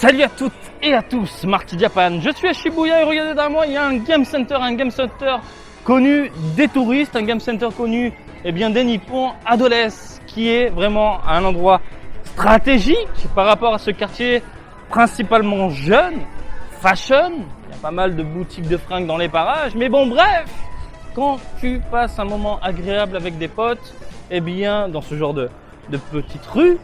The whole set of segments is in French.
Salut à toutes et à tous, Marty Japan. Je suis à Shibuya et regardez derrière moi, il y a un game center connu des touristes, un game center connu des Nippons Adolescents, qui est vraiment un endroit stratégique par rapport à ce quartier principalement jeune, fashion. Il y a pas mal de boutiques de fringues dans les parages, mais bon bref, quand tu passes un moment agréable avec des potes, dans ce genre de petite rue,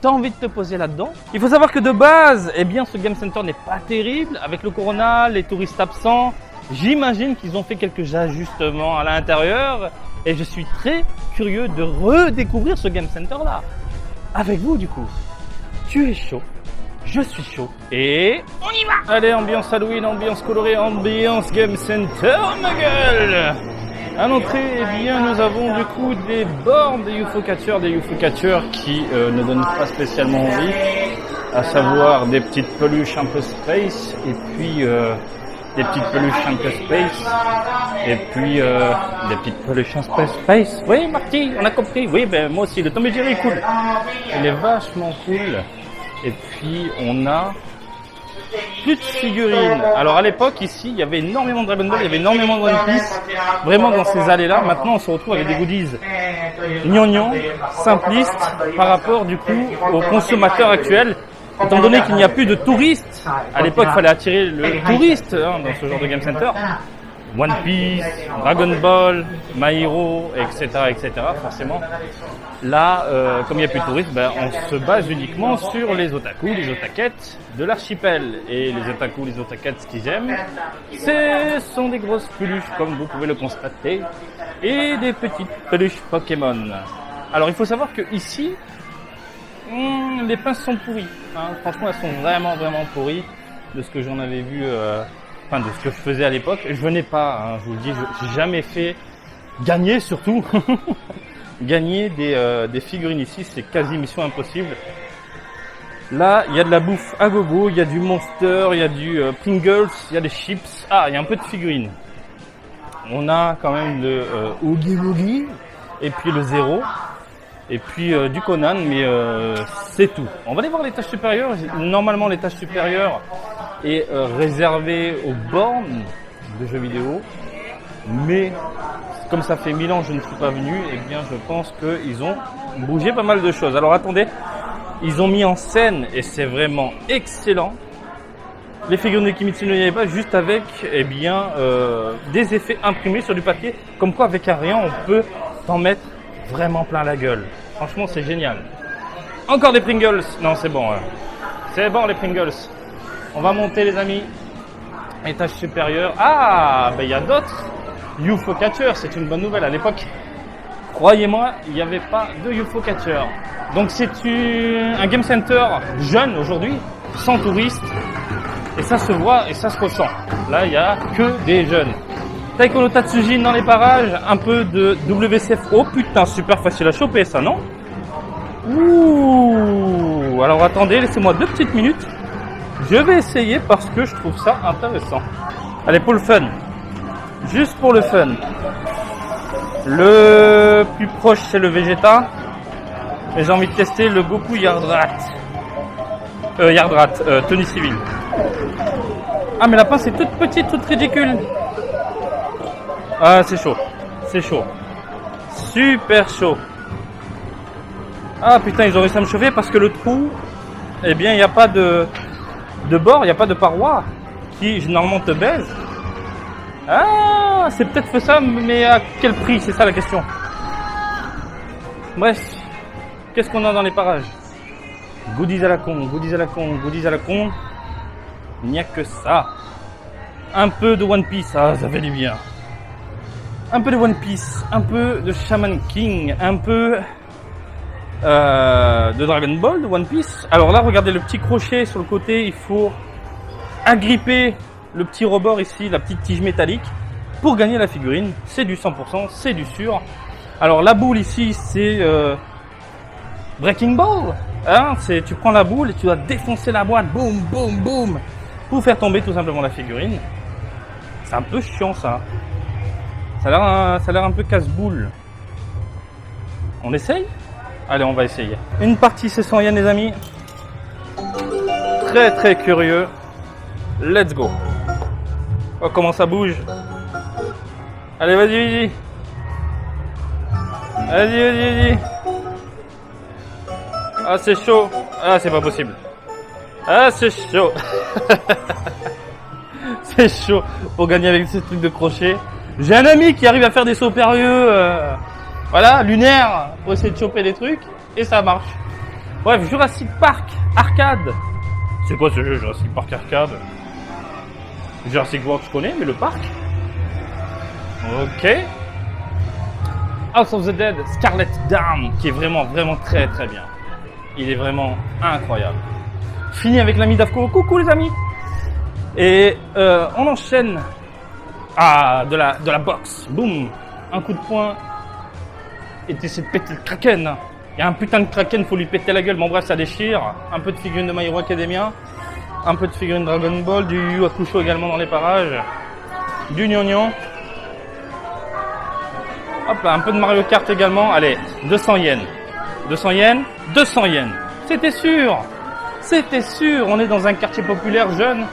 tu as envie de te poser là-dedans. Il faut savoir que de base, ce game center n'est pas terrible. Avec le corona, les touristes absents, j'imagine qu'ils ont fait quelques ajustements à l'intérieur. Et je suis très curieux de redécouvrir ce game center là. Avec vous du coup. Tu es chaud, je suis chaud. Et on y va! Allez, ambiance Halloween, ambiance colorée, ambiance game center, ma gueule! À l'entrée, nous avons du coup des bornes, des UFO catchers qui ne donnent pas spécialement envie, à savoir des petites peluches un peu space, et puis des petites peluches un peu space, et puis des petites peluches un peu space. Oui, Marty, on a compris. Oui, moi aussi, le Tom et Jerry est cool. Il est vachement cool. Et puis on a plus de figurines. Alors à l'époque ici, il y avait énormément de Dragon Ball, il y avait énormément de One Piece, vraiment dans ces allées-là. Maintenant on se retrouve avec des goodies gnangnan, simplistes par rapport du coup aux consommateurs actuels. Étant donné qu'il n'y a plus de touristes, à l'époque il fallait attirer le touriste dans ce genre de game center. One Piece, Dragon Ball, My Hero, etc. forcément. Là, comme il n'y a plus de touristes, on se base uniquement sur les otaku, les otakettes de l'archipel. Et les otaku, les otakettes, ce qu'ils aiment, ce sont des grosses peluches, comme vous pouvez le constater, et des petites peluches Pokémon. Alors, il faut savoir que ici, les pinces sont pourries. Franchement, elles sont vraiment pourries de ce que j'en avais vu. De ce que je faisais à l'époque. Je venais pas, je vous le dis, j'ai jamais fait gagner surtout. Gagner des figurines ici, c'est quasi mission impossible. Là, il y a de la bouffe à gogo, il y a du Monster, il y a du Pringles, il y a des chips. Ah, il y a un peu de figurines. On a quand même le Oogie Boogie, et puis le Zero, et puis du Conan, mais c'est tout. On va aller voir l'étage supérieur. Normalement, l'étage supérieur est réservé aux bornes de jeux vidéo, mais comme ça fait 1000 ans que je ne suis pas venu, je pense qu'ils ont bougé pas mal de choses. Alors attendez, ils ont mis en scène, et c'est vraiment excellent, les figurines de Kimetsu no Yaiba juste avec des effets imprimés sur du papier, comme quoi avec un rayon on peut t'en mettre vraiment plein la gueule. Franchement c'est génial. Encore des Pringles. Non c'est bon, c'est bon les Pringles. On va monter les amis, étage supérieur. Ah, il y a d'autres UFO catchers, c'est une bonne nouvelle. À l'époque, croyez-moi, il n'y avait pas de UFO catchers. Donc c'est un game center jeune aujourd'hui, sans touristes, et ça se voit et ça se ressent. Là, il n'y a que des jeunes. Taiko no Tatsujin dans les parages, un peu de WCF. Oh putain, super facile à choper ça, non? Ouh. Alors attendez, laissez-moi 2 petites minutes. Je vais essayer parce que je trouve ça intéressant. Allez, pour le fun. Juste pour le fun. Le plus proche, c'est le Vegeta. Mais j'ai envie de tester le Goku Yardrat. Tenue civile. Ah, mais la pince est toute petite, toute ridicule. Ah, c'est chaud. C'est chaud. Super chaud. Ah, putain, ils ont réussi à me chauffer parce que le trou, il n'y a pas de bord, il n'y a pas de paroi qui généralement te baise. Ah, c'est peut-être fait ça, mais à quel prix? C'est ça la question. Bref, qu'est-ce qu'on a dans les parages? Goodies à la con. Il n'y a que ça. Un peu de One Piece, ça fait du bien. Un peu de One Piece, un peu de Shaman King, un peu de Dragon Ball, de One Piece. Alors là, regardez le petit crochet sur le côté, il faut agripper le petit rebord ici, la petite tige métallique, pour gagner la figurine. C'est du 100%, c'est du sûr. Alors la boule ici, c'est Breaking Ball. Tu prends la boule et tu dois défoncer la boîte, boum, boum, boum, pour faire tomber tout simplement la figurine. C'est un peu chiant ça. Ça a l'air un peu casse-boule. On essaye? Allez, on va essayer. Une partie, c'est 100 yens les amis. très très curieux. Let's go. Oh, comment ça bouge. Allez, vas-y, vas-y. Vas-y, vas-y, vas-y. Ah, c'est chaud. Ah, c'est pas possible. Ah, c'est chaud. C'est chaud pour gagner avec ce truc de crochet. J'ai un ami qui arrive à faire des sauts périlleux, voilà, lunaires, pour essayer de choper des trucs, et ça marche. Bref, Jurassic Park Arcade. C'est quoi ce jeu, Jurassic Park Arcade? Jurassic World, je connais, mais le parc? Ok. House of the Dead, Scarlet Dawn, qui est vraiment, vraiment très, très bien. Il est vraiment incroyable. Fini avec l'ami Davko. Coucou les amis. Et on enchaîne. Ah, de la boxe. Boum. Un coup de poing. Et t'essaies de péter le Kraken. Il y a un putain de Kraken, faut lui péter la gueule. Bon bref, ça déchire. Un peu de figurines de My Hero Academia. Un peu de figurines Dragon Ball. Du Yu Hakusho également dans les parages. Du Gnangnan. Hop là, un peu de Mario Kart également. Allez, 200 yens. 200 yens. 200 yens. C'était sûr. C'était sûr. On est dans un quartier populaire jeune.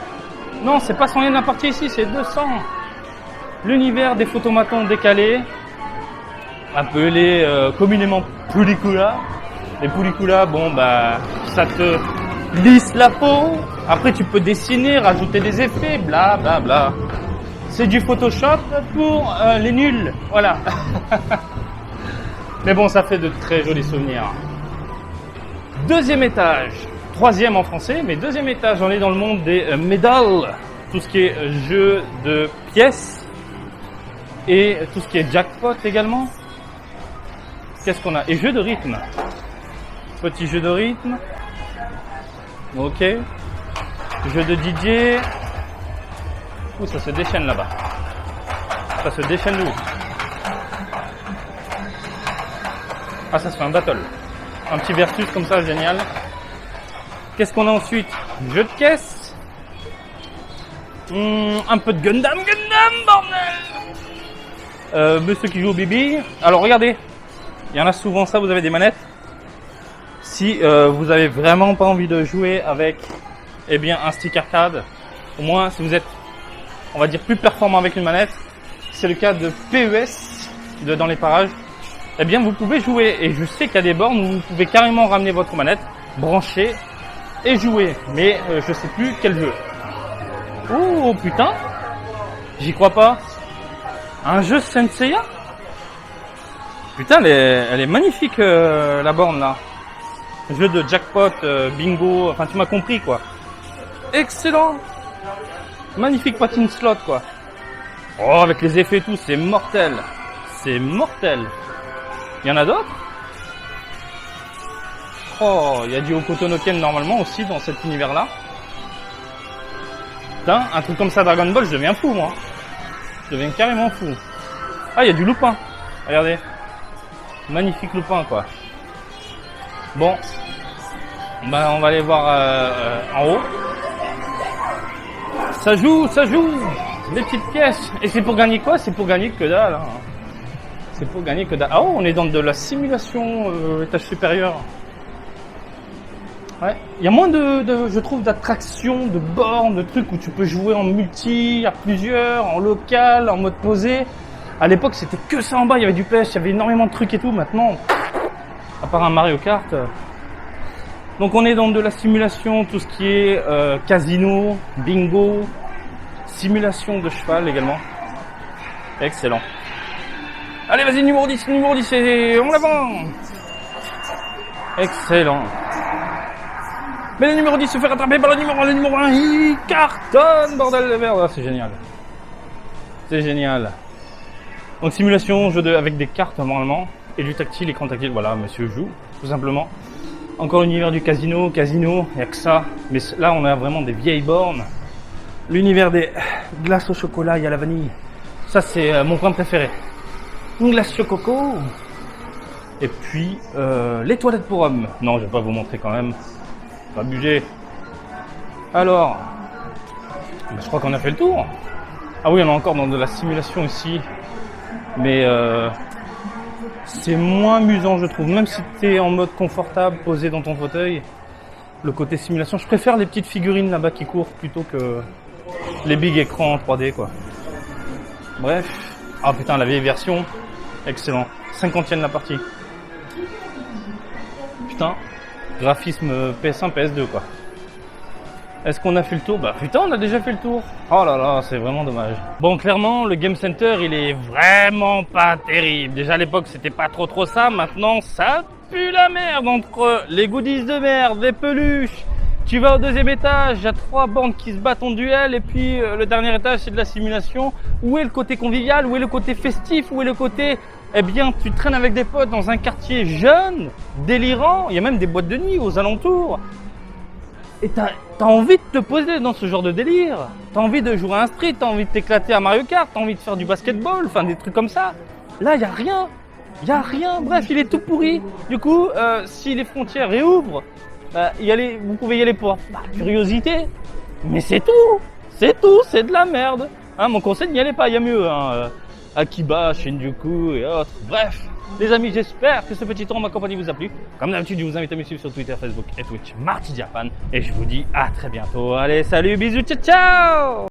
Non, c'est pas 100 yens à partir ici, c'est 200. L'univers des photomatons décalés, appelé communément Pulicula. Les Pulicula, bon bah, ça te lisse la peau. Après, tu peux dessiner, rajouter des effets, bla bla bla. C'est du Photoshop pour les nuls, voilà. Mais bon, ça fait de très jolis souvenirs. Deuxième étage, troisième en français, mais deuxième étage, on est dans le monde des médailles, tout ce qui est jeu de pièces. Et tout ce qui est jackpot également. Qu'est-ce qu'on a? Et jeu de rythme. Petit jeu de rythme. Ok. Jeu de DJ. Ouh, ça se déchaîne là-bas. Ça se déchaîne de ouf. Ah, ça se fait un battle. Un petit versus comme ça, génial. Qu'est-ce qu'on a ensuite? Jeu de caisse. Un peu de Gundam, bordel. Monsieur qui joue au Bibi. Alors regardez, il y en a souvent ça, vous avez des manettes. Si vous avez vraiment pas envie de jouer avec un stick arcade, au moins si vous êtes, on va dire, plus performant avec une manette, c'est le cas de PES dans les parages, vous pouvez jouer. Et je sais qu'il y a des bornes où vous pouvez carrément ramener votre manette, brancher et jouer. Mais je sais plus quel jeu. Oh putain, j'y crois pas. Un jeu Senseiya? Putain, elle est magnifique la borne là. Jeu de jackpot, bingo, enfin tu m'as compris quoi. Excellent. Magnifique patine slot quoi. Oh, avec les effets et tout, c'est mortel. C'est mortel. Il y en a d'autres? Oh, il y a du Hokuto no Ken normalement aussi dans cet univers là. Putain, un truc comme ça Dragon Ball, je deviens fou moi. Je deviens carrément fou. Ah, il y a du Lupin. Regardez. Magnifique Lupin, quoi. Bon. Bah, on va aller voir en haut. Ça joue, ça joue. Des petites pièces. Et c'est pour gagner quoi? C'est pour gagner que dalle. Hein. C'est pour gagner que dalle. Ah, oh, on est dans de la simulation étage supérieur. Ouais. Il y a moins je trouve, d'attractions, de bornes, de trucs où tu peux jouer en multi, à plusieurs, en local, en mode posé. À l'époque, c'était que ça en bas, il y avait du pêche, il y avait énormément de trucs et tout. Maintenant, à part un Mario Kart. Donc on est dans de la simulation, tout ce qui est casino, bingo, simulation de cheval également. Excellent. Allez, vas-y, numéro 10, on l'avance. Excellent. Mais le numéro 10 se fait rattraper par le numéro 1, il cartonne, bordel de merde. Ah, c'est génial. C'est génial. Donc simulation, jeu avec des cartes normalement, et du tactile, écran tactile, voilà, monsieur joue, tout simplement. Encore l'univers du casino, il n'y a que ça. Mais là, on a vraiment des vieilles bornes. L'univers des glaces au chocolat et à la vanille. Ça, c'est mon coin préféré. Une glace chococo. Et puis, les toilettes pour hommes. Non, je vais pas vous montrer quand même. Pas budget. Alors, je crois qu'on a fait le tour. Ah oui, on est encore dans de la simulation ici. Mais c'est moins amusant, je trouve. Même si tu es en mode confortable, posé dans ton fauteuil, le côté simulation. Je préfère les petites figurines là-bas qui courent plutôt que les big écrans en 3D quoi. Bref. Ah putain, la vieille version, excellent. 50e la partie. Putain, graphisme PS1, PS2 quoi. Est-ce qu'on a fait le tour? Bah putain, on a déjà fait le tour. Oh là là, c'est vraiment dommage. Bon, clairement, le Game Center, il est vraiment pas terrible. Déjà à l'époque, c'était pas trop ça. Maintenant, ça pue la merde entre les goodies de merde, les peluches. Tu vas au deuxième étage, il y a 3 bandes qui se battent en duel. Et puis, le dernier étage, c'est de la simulation. Où est le côté convivial? Où est le côté festif? Où est le côté... Eh bien, tu traînes avec des potes dans un quartier jeune, délirant. Il y a même des boîtes de nuit aux alentours. Et t'as envie de te poser dans ce genre de délire. T'as envie de jouer à un street, t'as envie de t'éclater à Mario Kart, t'as envie de faire du basketball, enfin des trucs comme ça. Là, il y a rien. Il y a rien. Bref, il est tout pourri. Du coup, si les frontières réouvrent, vous pouvez y aller pour curiosité. Mais c'est tout. C'est tout. C'est de la merde. Hein, mon conseil, n'y allez pas. Il y a mieux. Hein. Akiba, Shinjuku et autres. Bref. Les amis, j'espère que ce petit tour en ma compagnie vous a plu. Comme d'habitude, je vous invite à me suivre sur Twitter, Facebook et Twitch, Marty Japan. Et je vous dis à très bientôt. Allez, salut, bisous, ciao, ciao!